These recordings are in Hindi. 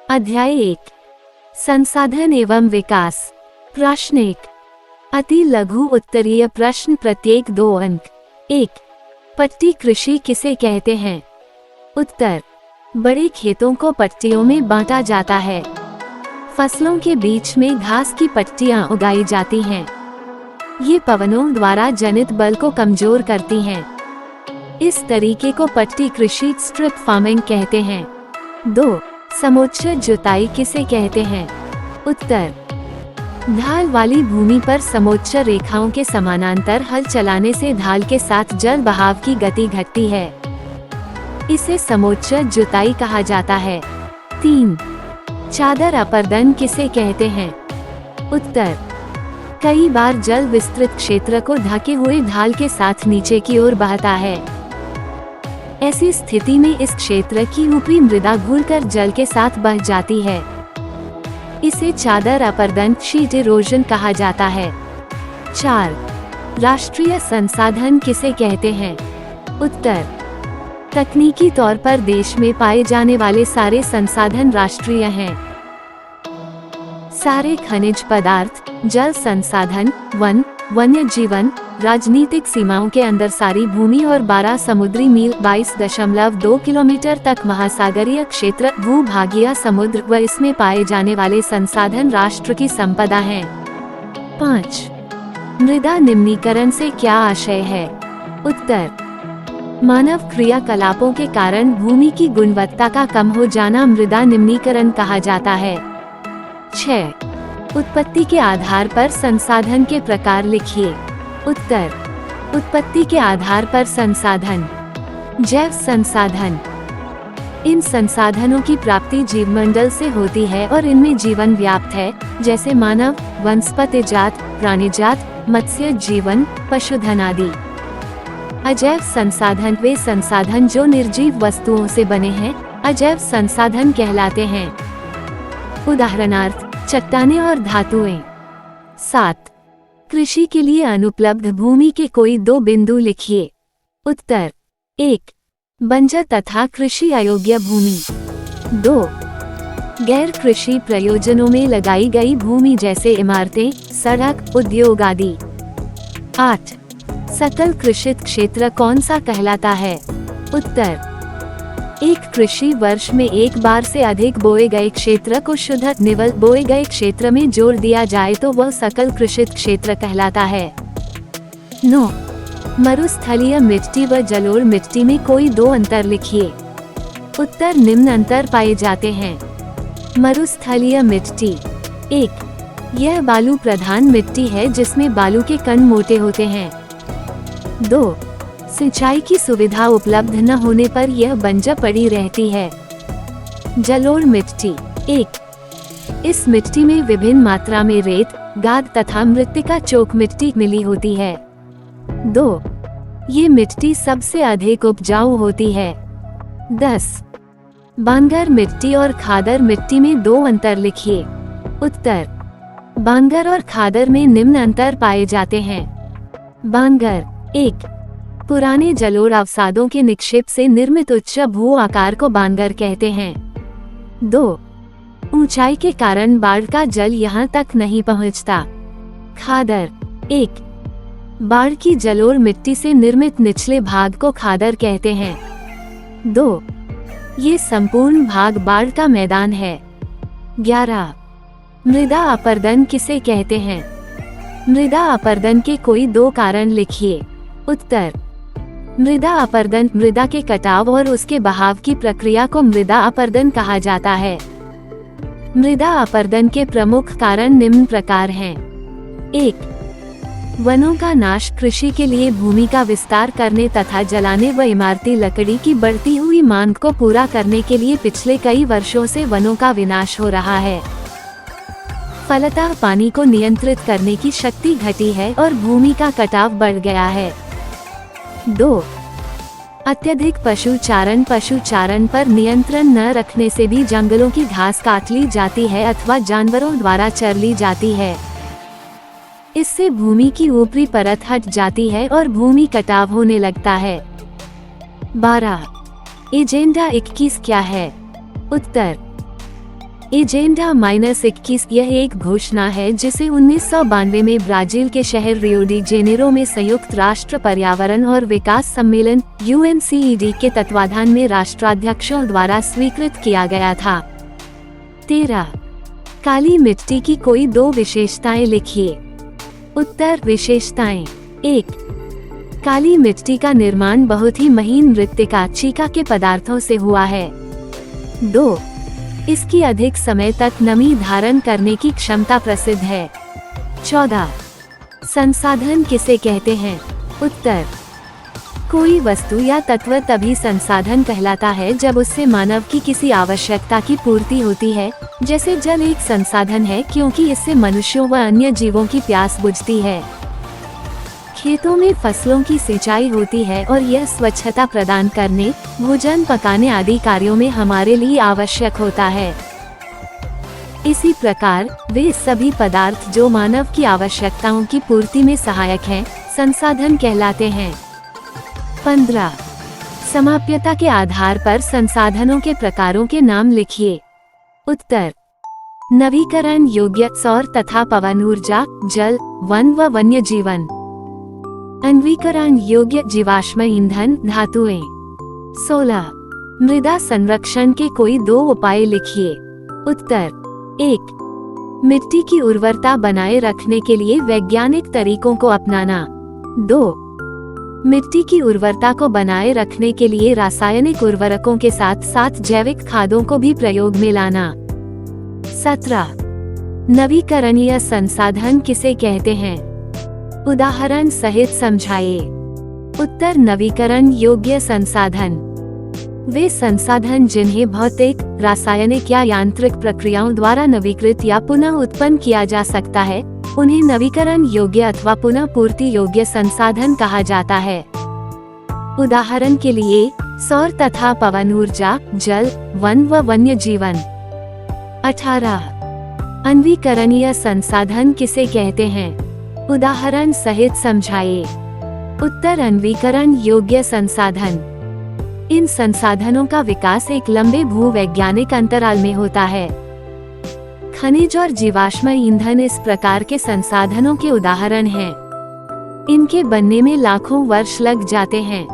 अध्याय 1 संसाधन एवं विकास। प्रश्न 1 अति लघु उत्तरीय प्रश्न प्रत्येक 2 अंक। 1 पट्टी कृषि किसे कहते हैं? उत्तर बड़े खेतों को पट्टियों में बांटा जाता है। फसलों के बीच में घास की पट्टियां उगाई जाती हैं। ये पवनों द्वारा जनित बल को कमजोर करती हैं। इस तरीके को पट्टी कृषि स्ट्रिप फार्मिंग कहते हैं। 2 समोच्च जुताई किसे कहते हैं? उत्तर ढाल वाली भूमि पर समोच्च रेखाओं के समानांतर हल चलाने से ढाल के साथ जल बहाव की गति घटती है। इसे समोच्च जुताई कहा जाता है। 3 चादर अपर्दन किसे कहते हैं? उत्तर कई बार जल विस्तृत क्षेत्र को ढके हुए ढाल के साथ नीचे की ओर बहता है। ऐसी स्थिति में इस क्षेत्र की ऊपरी मृदा घुलकर जल के साथ बह जाती है। इसे चादर अपर्दन शीट इरोजन कहा जाता है। 4 राष्ट्रीय संसाधन किसे कहते हैं? उत्तर तकनीकी तौर पर देश में पाए जाने वाले सारे संसाधन राष्ट्रीय हैं। सारे खनिज पदार्थ, जल संसाधन, वन, वन्य जीवन, राजनीतिक सीमाओं के अंदर सारी भूमि और 12 समुद्री मील 22.2 किलोमीटर तक महासागरीय क्षेत्र, भूभागीय समुद्र व इसमें पाए जाने वाले संसाधन राष्ट्र की संपदा हैं। 5 मृदा निम्नीकरण से क्या आशय है? उत्तर मानव क्रियाकलापों के कारण भूमि की गुणवत्ता का कम हो जाना मृदा निम्नीकरण कहा जाता है। 6 उत्पत्ति के आधार पर संसाधन के प्रकार लिखिए। उत्तर उत्पत्ति के आधार पर संसाधन। जैव संसाधन इन संसाधनों की प्राप्ति जीवमंडल से होती है और इनमें जीवन व्याप्त है, जैसे मानव, वनस्पतिजात, प्राणीजात, मत्स्य जीवन, पशुधन आदि। अजैव संसाधन वे संसाधन जो निर्जीव वस्तुओं से बने हैं, अजैव संसाधन कहलाते हैं। उदाहरणार्थ चट्टानें और धातुएं। 7 कृषि के लिए अनुपलब्ध भूमि के कोई 2 बिंदु लिखिए। उत्तर 1 बंजर तथा कृषि अयोग्य भूमि। 2 गैर कृषि प्रयोजनों में लगाई गई भूमि जैसे इमारतें, सड़क, उद्योग आदि। 8 सकल कृषित क्षेत्र कौन सा कहलाता है? उत्तर एक कृषि वर्ष में एक बार से अधिक बोए गए क्षेत्र को शुद्ध निवल बोए गए क्षेत्र में जोड़ दिया जाए तो वह सकल कृषित क्षेत्र कहलाता है। 9 मरुस्थलीय मिट्टी व जलोढ़ मिट्टी में कोई 2 अंतर लिखिए। उत्तर निम्न अंतर पाए जाते हैं। मरुस्थलीय मिट्टी। 1 यह बालू प्रधान मिट्टी है जिसमें बालू के कण मोटे होते हैं। 2 सिंचाई की सुविधा उपलब्ध न होने पर यह बंजर पड़ी रहती है। जलोढ़ मिट्टी। 1 इस मिट्टी में विभिन्न मात्रा में रेत, गाद तथा मृत्तिका चोक मिट्टी मिली होती है। 2 ये मिट्टी सबसे अधिक उपजाऊ होती है। 10 बांगर मिट्टी और खादर मिट्टी में 2 अंतर लिखिए। उत्तर बांगर और खादर में निम्न अंतर पाए जाते हैं। बांगर। 1 पुराने जलोढ़ अवसादों के निक्षेप से निर्मित उच्च भू आकार को बांगर कहते हैं। 2 ऊंचाई के कारण बाढ़ का जल यहाँ तक नहीं पहुँचता। खादर। 1 बाढ़ की जलोढ़ मिट्टी से निर्मित निचले भाग को खादर कहते हैं। 2 ये संपूर्ण भाग बाढ़ का मैदान है। 11 मृदा अपर्दन किसे कहते हैं? मृदा अपर्दन के कोई 2 कारण लिखिए। उत्तर मृदा अपर्दन मृदा के कटाव और उसके बहाव की प्रक्रिया को मृदा अपर्दन कहा जाता है। मृदा अपर्दन के प्रमुख कारण निम्न प्रकार हैं। 1 वनों का नाश कृषि के लिए भूमि का विस्तार करने तथा जलाने व इमारती लकड़ी की बढ़ती हुई मांग को पूरा करने के लिए पिछले कई वर्षों से वनों का विनाश हो रहा है। फलतः पानी को नियंत्रित करने की शक्ति घटी है और भूमि का कटाव बढ़ गया है। 2 अत्यधिक पशुचारण पर नियंत्रण न रखने से भी जंगलों की घास काट ली जाती है अथवा जानवरों द्वारा चर ली जाती है। इससे भूमि की ऊपरी परत हट जाती है और भूमि कटाव होने लगता है। 12 एजेंडा 21 क्या है? उत्तर एजेंडा -21 यह एक घोषणा है जिसे 1992 में ब्राजील के शहर रियो डी जेनेरो में संयुक्त राष्ट्र पर्यावरण और विकास सम्मेलन UNCED के तत्वाधान में राष्ट्राध्यक्षों द्वारा स्वीकृत किया गया था। 13. काली मिट्टी की कोई 2 विशेषताएं लिखिए। उत्तर विशेषताएं। 1. काली मिट्टी का निर्माण बहुत ही महीन मृत्तिका चीका के पदार्थों से हुआ है। 2. इसकी अधिक समय तक नमी धारण करने की क्षमता प्रसिद्ध है। 14. संसाधन किसे कहते हैं? उत्तर कोई वस्तु या तत्व तभी संसाधन कहलाता है जब उससे मानव की किसी आवश्यकता की पूर्ति होती है, जैसे जल एक संसाधन है क्योंकि इससे मनुष्यों व अन्य जीवों की प्यास बुझती है। खेतों में फसलों की सिंचाई होती है और यह स्वच्छता प्रदान करने, भोजन पकाने आदि कार्यों में हमारे लिए आवश्यक होता है। इसी प्रकार वे सभी पदार्थ जो मानव की आवश्यकताओं की पूर्ति में सहायक हैं, संसाधन कहलाते हैं। 15. समाप्यता के आधार पर संसाधनों के प्रकारों के नाम लिखिए। उत्तर नवीकरण योग्य सौर तथा पवन ऊर्जा, जल, वन व वन्य जीवन। अनवीकरण योग्य जीवाश्म ईंधन, धातुएं। 16. मृदा संरक्षण के कोई 2 उपाय लिखिए। उत्तर 1. मिट्टी की उर्वरता बनाए रखने के लिए वैज्ञानिक तरीकों को अपनाना। 2. मिट्टी की उर्वरता को बनाए रखने के लिए रासायनिक उर्वरकों के साथ साथ जैविक खादों को भी प्रयोग में लाना। 17. नवीकरणीय संसाधन किसे कहते हैं? उदाहरण सहित समझाइए। उत्तर नवीकरण योग्य संसाधन वे संसाधन जिन्हें भौतिक, रासायनिक या यांत्रिक प्रक्रियाओं द्वारा नवीकृत या पुनः उत्पन्न किया जा सकता है, उन्हें नवीकरण योग्य अथवा पुनः पूर्ति योग्य संसाधन कहा जाता है। उदाहरण के लिए सौर तथा पवन ऊर्जा, जल, वन व वन्य जीवन। 18. अनवीकरणीय संसाधन किसे कहते हैं? उदाहरण सहित समझाइए। उत्तर अनवीकरण योग्य संसाधन इन संसाधनों का विकास एक लंबे भूवैज्ञानिक अंतराल में होता है। खनिज और जीवाश्म ईंधन इस प्रकार के संसाधनों के उदाहरण हैं। इनके बनने में लाखों वर्ष लग जाते हैं।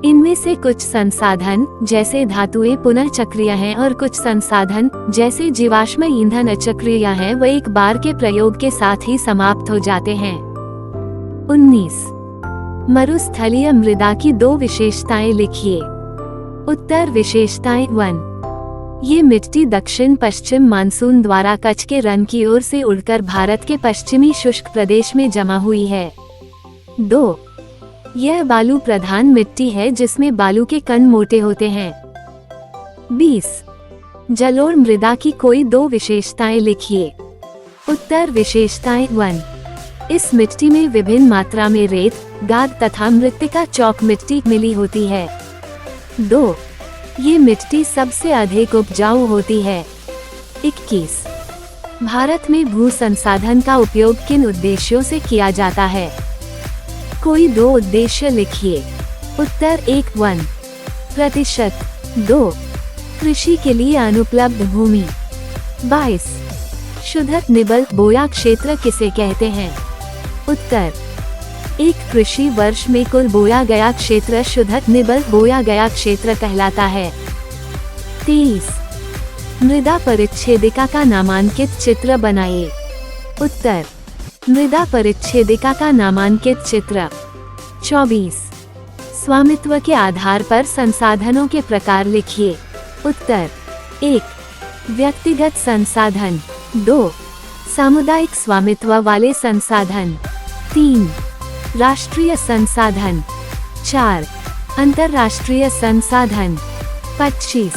इनमें से कुछ संसाधन जैसे धातुएं पुनः चक्रीय हैं और कुछ संसाधन जैसे जीवाश्म ईंधन अचक्रीय हैं, व एक बार के प्रयोग के साथ ही समाप्त हो जाते हैं। 19. मरुस्थलीय मृदा की 2 विशेषताएं लिखिए। उत्तर विशेषताएं। 1. ये मिट्टी दक्षिण पश्चिम मानसून द्वारा कच्छ के रन की ओर से उड़कर भारत के पश्चिमी शुष्क प्रदेश में जमा हुई है। 2. यह बालू प्रधान मिट्टी है जिसमें बालू के कण मोटे होते हैं। 20. जलोढ़ मृदा की कोई 2 विशेषताएं लिखिए। उत्तर विशेषताएं। 1. इस मिट्टी में विभिन्न मात्रा में रेत, गाद तथा मृत्तिका चौक मिट्टी मिली होती है। 2. ये मिट्टी सबसे अधिक उपजाऊ होती है। 21. भारत में भू संसाधन का उपयोग किन उद्देश्यों से किया जाता है? कोई 2 उद्देश्य लिखिए। उत्तर 1. वन प्रतिशत। 2. कृषि के लिए अनुपलब्ध भूमि। 22. शुद्धक निबल बोया क्षेत्र किसे कहते हैं? उत्तर एक कृषि वर्ष में कुल बोया गया क्षेत्र शुद्धक निबल बोया गया क्षेत्र कहलाता है। 23. मृदा परिच्छेदिका का नामांकित चित्र बनाइए। उत्तर मृदा परिच्छेदिका का नामांकित चित्र। 24. स्वामित्व के आधार पर संसाधनों के प्रकार लिखिए। उत्तर 1. व्यक्तिगत संसाधन। 2. सामुदायिक स्वामित्व वाले संसाधन। 3. राष्ट्रीय संसाधन। 4. अंतर्राष्ट्रीय संसाधन। 25.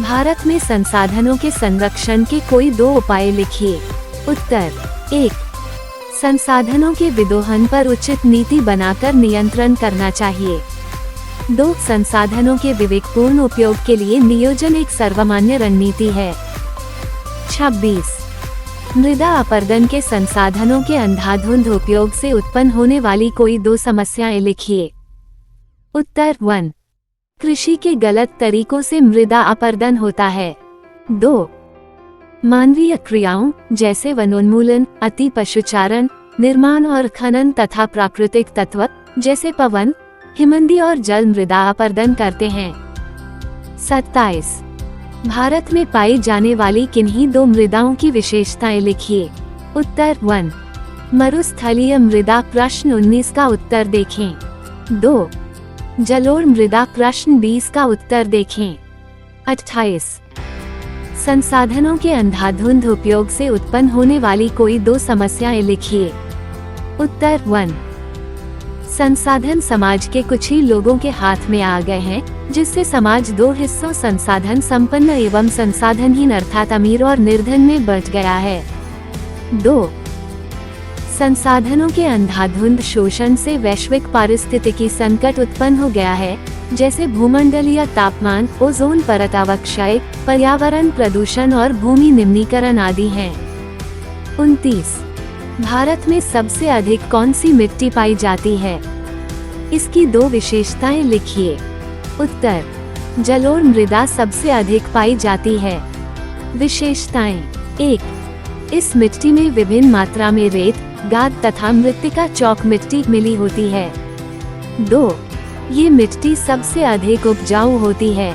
भारत में संसाधनों के संरक्षण के कोई 2 उपाय लिखिए। उत्तर 1. संसाधनों के विदोहन पर उचित नीति बनाकर नियंत्रण करना चाहिए। 2. संसाधनों के विवेकपूर्ण उपयोग के लिए नियोजन एक सर्वमान्य रणनीति है। 26. मृदा अपरदन के संसाधनों के अंधाधुंध उपयोग से उत्पन्न होने वाली कोई 2 समस्याएं लिखिए। उत्तर 1. कृषि के गलत तरीकों से मृदा अपरदन होता है। 2. मानवीय क्रियाओं जैसे वनोन्मूलन, अति पशुचारण, निर्माण और खनन तथा प्राकृतिक तत्व जैसे पवन, हिमनदी और जल मृदा अपर्दन करते हैं। 27. भारत में पाई जाने वाली किन्हीं दो मृदाओं की विशेषताएं लिखिए। उत्तर 1. मरुस्थलीय मृदा, प्रश्न 19 का उत्तर देखें। 2. जलोढ़ मृदा, प्रश्न 20 का उत्तर देखें। 28. संसाधनों के अंधाधुंध उपयोग से उत्पन्न होने वाली कोई दो समस्याएं लिखिए। उत्तर 1. संसाधन समाज के कुछ ही लोगों के हाथ में आ गए हैं, जिससे समाज दो हिस्सों संसाधन संपन्न एवं संसाधनहीन अर्थात अमीर और निर्धन में बंट गया है। 2. संसाधनों के अंधाधुंध शोषण से वैश्विक पारिस्थितिकी संकट उत्पन्न हो गया है, जैसे भूमंडलीय तापमान, ओजोन परत अवक्षय, पर्यावरण प्रदूषण और भूमि निम्नीकरण आदि हैं। 29. भारत में सबसे अधिक कौन सी मिट्टी पाई जाती है? इसकी दो विशेषताएं लिखिए। उत्तर: जलोढ़ मृदा सबसे अधिक पाई जाती है। विशेषताएं: 1. इस मिट्टी में विभिन्न मात्रा में रेत, गाद तथा मृत्तिका चौक मिट्टी मिली होती है। 2. ये मिट्टी सबसे अधिक उपजाऊ होती है।